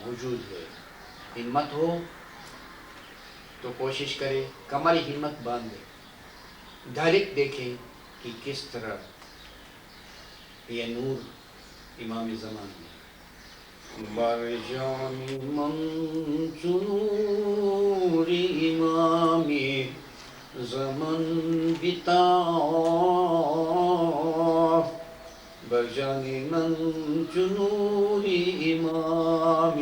موجود ہے۔ ہمت ہو تو کوشش کرے، کمر ہمت باندھے، ڈائریکٹ دیکھیں کہ کس طرح یہ نور امام زمان ہے۔ برجان من نور امام زمان بتا، برجان من نور امام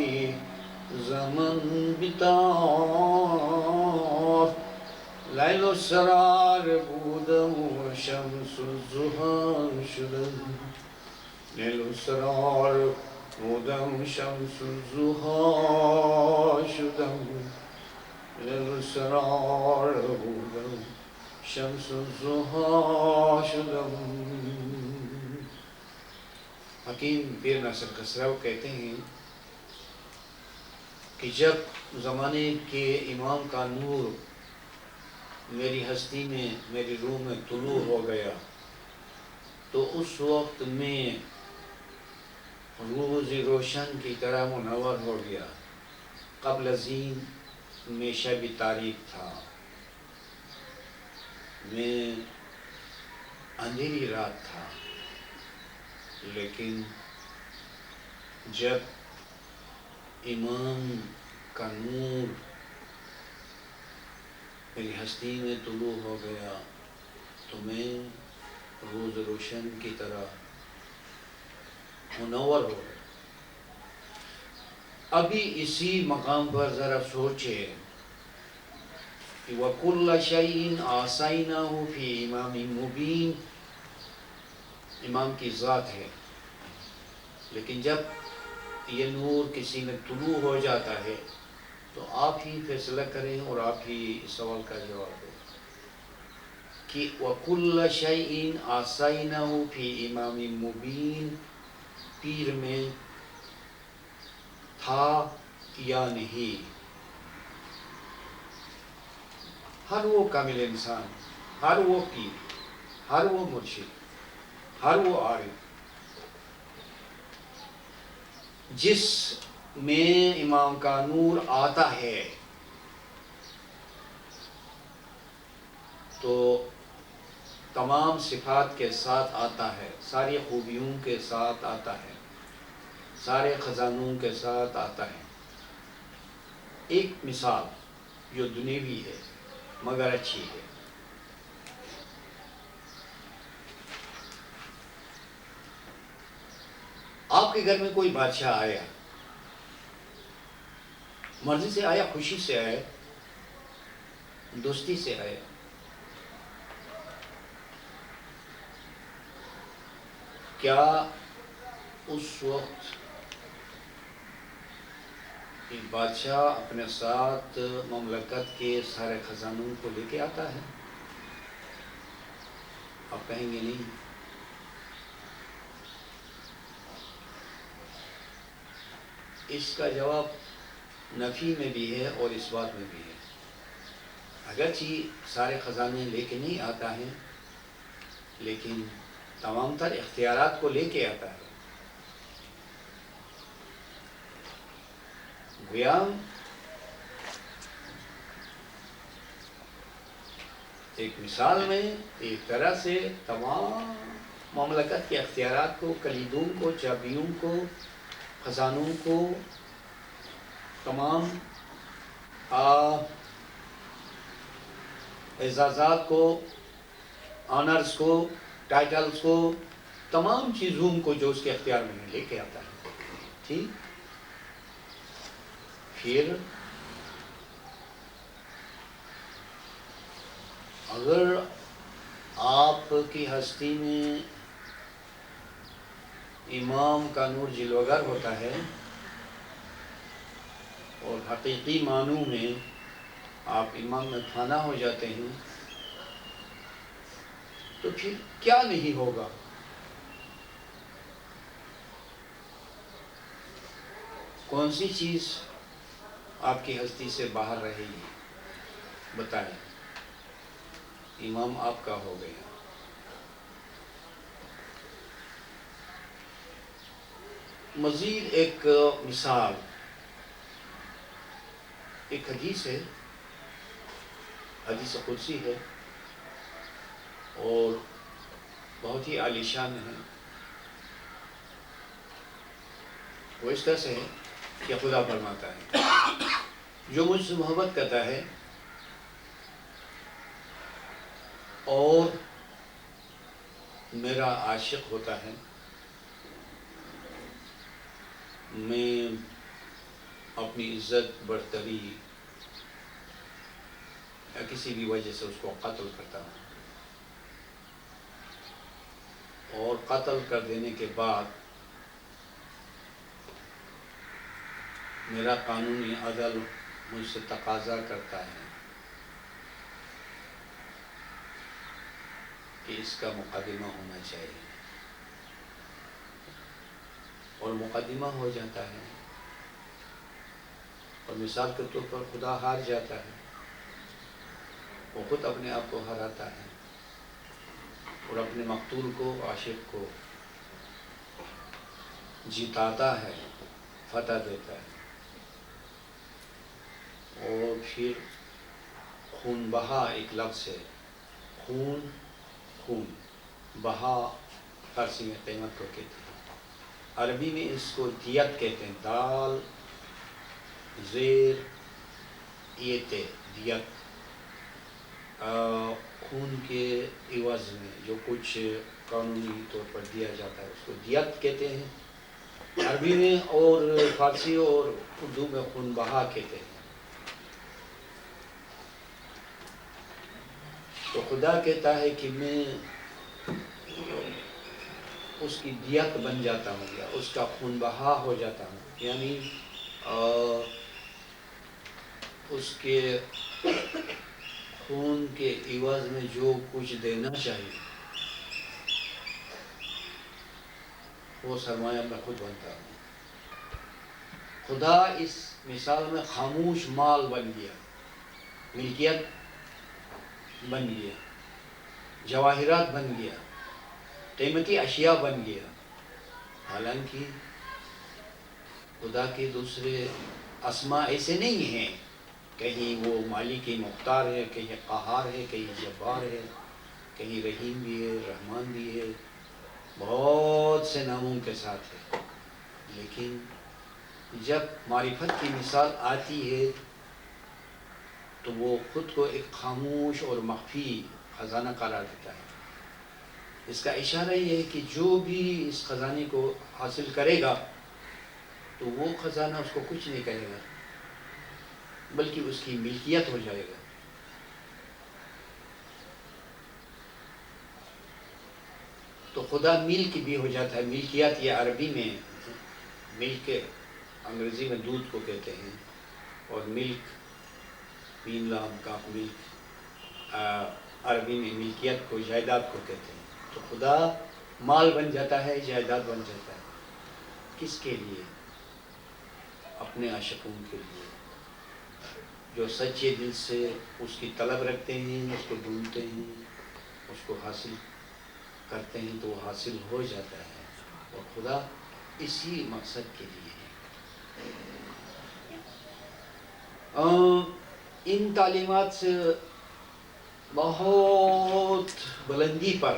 زمان بتا، لیل و سرار بودم و شمس الضحی شدم، لیل و سرار بودم شمس الضحی شدم، لیل و سرار بودم شمس الضحی شدم۔ حکیم پیر ناصر خسرو کہتے ہیں کہ جب زمانے کے امام کا نور میری ہستی میں، میری روح میں طلوع ہو گیا تو اس وقت میں روز روشن کی طرح منور ہو گیا۔ قبل ازیں میں شب تاریک تھا، میں اندھیری رات تھا، لیکن جب امام کا نور میری ہستی میں طلوع ہو گیا تو میں روز روشن کی طرح منور ہو گیا۔ ابھی اسی مقام پر ذرا سوچے کہ وَكُلَّ شَيْءٍ أَحْصَيْنَاهُ فِي إِمَامٍ مُبِينٍ، امام کی ذات ہے، لیکن جب یہ نور کسی میں طلوع ہو جاتا ہے تو آپ ہی فیصلہ کریں اور آپ ہی اس سوال کا جواب دیں کہ وَكُلَّ شَيْءٍ أَحْصَيْنَاهُ فِي إِمَامٍ مُبِينٍ پیر میں تھا یا نہیں؟ ہر وہ کامل انسان، ہر وہ پیر، ہر وہ مرشد، ہر وہ عارف جس میں امام کا نور آتا ہے تو تمام صفات کے ساتھ آتا ہے، ساری خوبیوں کے ساتھ آتا ہے، سارے خزانوں کے ساتھ آتا ہے۔ ایک مثال جو دنیوی ہے مگر اچھی ہے، آپ کے گھر میں کوئی بادشاہ آیا، مرضی سے آیا، خوشی سے آیا، دوستی سے آیا، کیا اس وقت ایک بادشاہ اپنے ساتھ مملکت کے سارے خزانوں کو لے کے آتا ہے؟ آپ کہیں گے نہیں۔ اس کا جواب نفی میں بھی ہے اور اس بات میں بھی ہے، اگرچہ سارے خزانے لے کے نہیں آتا ہے لیکن تمام تر اختیارات کو لے کے آتا ہے۔ گویا ایک مثال میں ایک طرح سے تمام مملکت کے اختیارات کو، کلیدوں کو، چابیوں کو، خزانوں کو، تمام اعزازات کو، آنرز کو، ٹائٹلز کو، تمام چیزوں کو جو اس کے اختیار میں لے کے آتا ہے۔ ٹھیک، پھر اگر آپ کی ہستی میں امام کا نور جلوگر ہوتا ہے اور حقیقی معنوں میں آپ امام میں فنا ہو جاتے ہیں تو پھر کیا نہیں ہوگا؟ کون سی چیز آپ کی ہستی سے باہر رہے گی؟ بتائیں۔ امام آپ کا ہو گیا۔ مزید ایک مثال ایک حدیث ہے، حدیث قدسی ہے اور بہت ہی عالی شان ہے. وہ اس طرح سے ہے کہ خدا فرماتا ہے جو مجھ سے محبت کرتا ہے اور میرا عاشق ہوتا ہے، میں اپنی عزت برتری یا کسی بھی وجہ سے اس کو قتل کرتا ہوں، اور قتل کر دینے کے بعد میرا قانونی عدل مجھ سے تقاضا کرتا ہے کہ اس کا مقدمہ ہونا چاہیے، اور مقدمہ ہو جاتا ہے، اور مثال کے طور پر خدا ہار جاتا ہے، وہ خود اپنے آپ کو ہراتا ہے اور اپنے مقتول کو، عاشق کو جتاتا ہے، فتح دیتا ہے، اور پھر خون بہا ایک لفظ ہے، خون بہا فارسی میں قیمت کو کہتے ہیں، عربی میں اس کو دیت کہتے ہیں، دال زیر ایتے، دیت، خون کے عوض میں جو کچھ قانونی طور پر دیا جاتا ہے اس کو دیت کہتے ہیں عربی میں، اور فارسی اور اردو میں خون بہا کہتے ہیں. تو خدا کہتا ہے کہ میں اس کی دیت بن جاتا ہوں یا اس کا خون بہا ہو جاتا ہوں، یعنی اس کے خون کے عوض میں جو کچھ دینا چاہیے وہ سرمایہ میں خود بنتا ہوں. خدا اس مثال میں خاموش مال بن گیا، ملکیت بن گیا، جواہرات بن گیا، قیمتی اشیاء بن گیا. حالانکہ خدا کے دوسرے اسماء ایسے نہیں ہیں، کہیں وہ مالک مختار ہے، کہیں قہار ہے، کہیں جبار ہے، کہیں رحیم بھی ہے، رحمان بھی ہے، بہت سے ناموں کے ساتھ ہے. لیکن جب معرفت کی مثال آتی ہے تو وہ خود کو ایک خاموش اور مخفی خزانہ قرار دیتا ہے. اس کا اشارہ یہ ہے کہ جو بھی اس خزانے کو حاصل کرے گا تو وہ خزانہ اس کو کچھ نہیں کہے گا بلکہ اس کی ملکیت ہو جائے گا. تو خدا ملک بھی ہو جاتا ہے. ملکیت یہ عربی میں ملک، انگریزی میں دودھ کو کہتے ہیں، اور ملک میم لام کاف ملک عربی میں ملکیت کو، جائیداد کو کہتے ہیں. تو خدا مال بن جاتا ہے، جائیداد بن جاتا ہے. کس کے لیے؟ اپنے عاشقوں کے لیے جو سچے دل سے اس کی طلب رکھتے ہیں، اس کو ڈھونڈتے ہیں، اس کو حاصل کرتے ہیں تو وہ حاصل ہو جاتا ہے. اور خدا اسی مقصد کے لیے ہے. ان تعلیمات سے بہت بلندی پر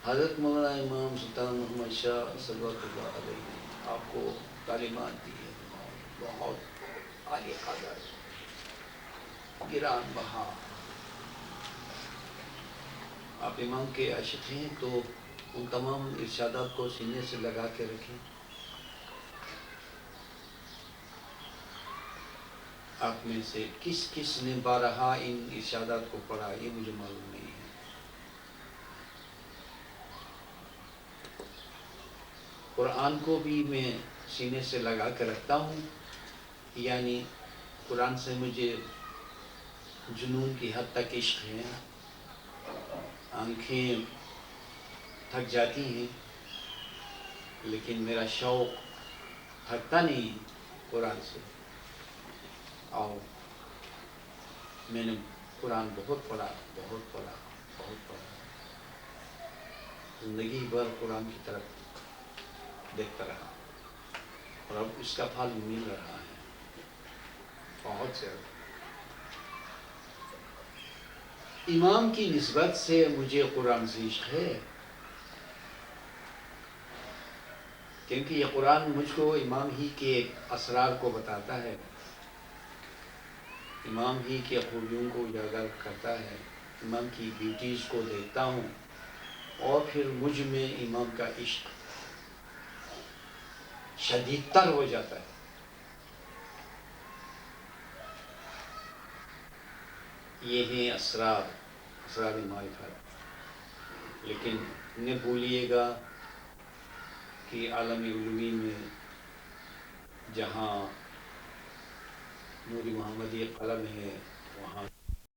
حضرت مولانا امام سلطان محمد شاہ صلوات اللہ علیہ نے آپ کو تعلیمات دی ہے، بہت عالی قدر، گران بہا. آپ امام کے عاشق ہیں تو ان تمام ارشادات کو سینے سے لگا کے رکھیں. آپ میں سے کس کس نے بارہا ان ارشادات کو پڑھا یہ مجھے معلوم نہیں ہے. قرآن کو بھی میں سینے سے لگا کے رکھتا ہوں، یعنی قرآن سے مجھے جنون کی حد تک عشق ہے، آنکھیں تھک جاتی ہیں لیکن میرا شوق تھکتا نہیں قرآن سے. اور میں نے قرآن بہت پڑھا، بہت پڑھا، بہت پڑھا، زندگی بھر قرآن کی طرف دیکھتا رہا. اور اب اس کا پھل مل رہا ہے بہت زیادہ۔ امام کی نسبت سے مجھے قرآن سے عشق ہے، کیونکہ یہ قرآن مجھ کو امام ہی کے اسرار کو بتاتا ہے، امام ہی کے خوبیوں کو اجاگر کرتا ہے، امام کی بیوٹیز کو دیکھتا ہوں اور پھر مجھ میں امام کا عشق شدید تر ہو جاتا ہے۔ یہ ہیں اسرار معرفت۔ لیکن نہ بھولیے گا کہ عالم علوی میں جہاں نور محمدی قلم ہے وہاں